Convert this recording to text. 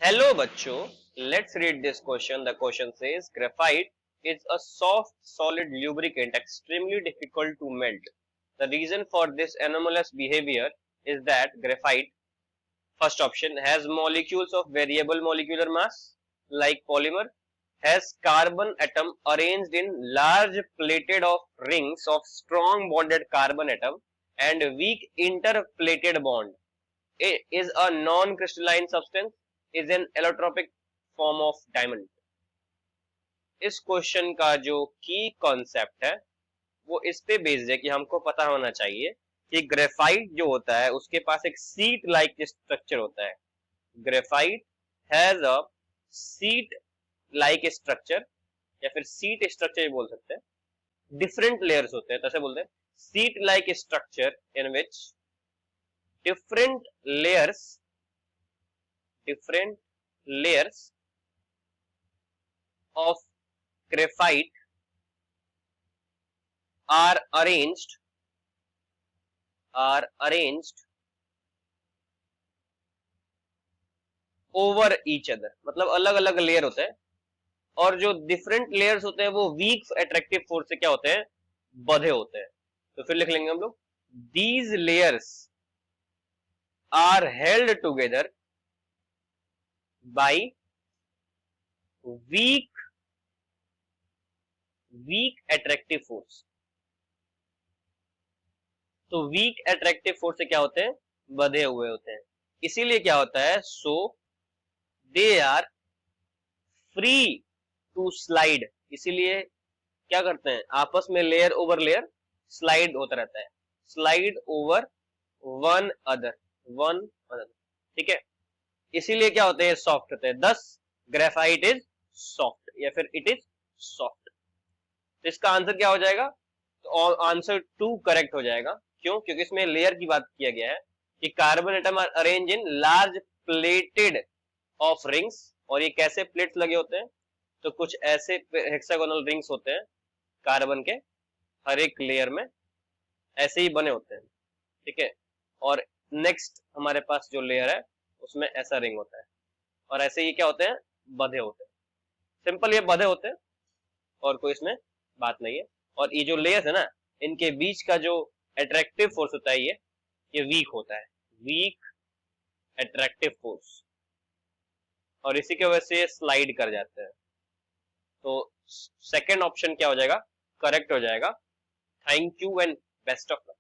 Hello बच्चों, let's read this question. The question says graphite is a soft solid lubricant extremely difficult to melt. The reason for this anomalous behavior is that graphite, first option, has molecules of variable molecular mass like polymer, has carbon atom arranged in large plated of rings of strong bonded carbon atom and weak interplated bond. It is a non-crystalline substance, is an allotropic form of diamond. इस question का जो की concept है वो इस पे based है कि हमको पता होना चाहिए कि ग्रेफाइट जो होता है उसके पास एक सीट लाइक स्ट्रक्चर होता है. Graphite has a seat like structure या फिर सीट स्ट्रक्चर भी बोल सकते हैं. डिफरेंट लेयर्स होते हैं, तो ऐसे बोलते हैं seat like structure in which different layers of graphite are arranged over each other. मतलब अलग अलग लेयर होते हैं और जो डिफरेंट लेयर्स होते हैं वो वीक अट्रैक्टिव फोर्स से क्या होते हैं, बंधे होते हैं. तो फिर लिख लेंगे हम लोग these layers are held together by weak attractive force. तो वीक अट्रैक्टिव फोर्स से क्या होते हैं, बंधे हुए होते हैं. इसीलिए क्या होता है, so they are free to slide. इसीलिए क्या करते हैं, आपस में लेयर ओवर लेयर स्लाइड होता रहता है, स्लाइड ओवर वन अदर. ठीक है, इसीलिए क्या होते हैं, सॉफ्ट होते हैं. दस ग्रेफाइट इज सॉफ्ट या फिर इट इज सॉफ्ट. तो इसका आंसर क्या हो जाएगा, तो आंसर 2 करेक्ट हो जाएगा. क्यों, क्योंकि इसमें लेयर की बात किया गया है कि carbon atom are arrange in large plated of rings. और ये कैसे प्लेट्स लगे होते हैं, तो कुछ ऐसे हेक्सागोनल रिंग्स होते हैं कार्बन के, हर एक लेयर में ऐसे ही बने होते हैं. ठीक है, और नेक्स्ट हमारे पास जो लेयर है उसमें ऐसा रिंग होता है और ऐसे ये क्या होते हैं, बंधे होते हैं. सिंपल, ये बंधे होते हैं और कोई इसमें बात नहीं है. और ये जो लेयर्स है ना, इनके बीच का जो अट्रैक्टिव फोर्स होता है ये वीक होता है, वीक अट्रैक्टिव फोर्स, और इसी की वजह से स्लाइड कर जाते हैं. तो सेकंड ऑप्शन क्या हो जाएगा, करेक्ट हो जाएगा. Thank you and best of luck.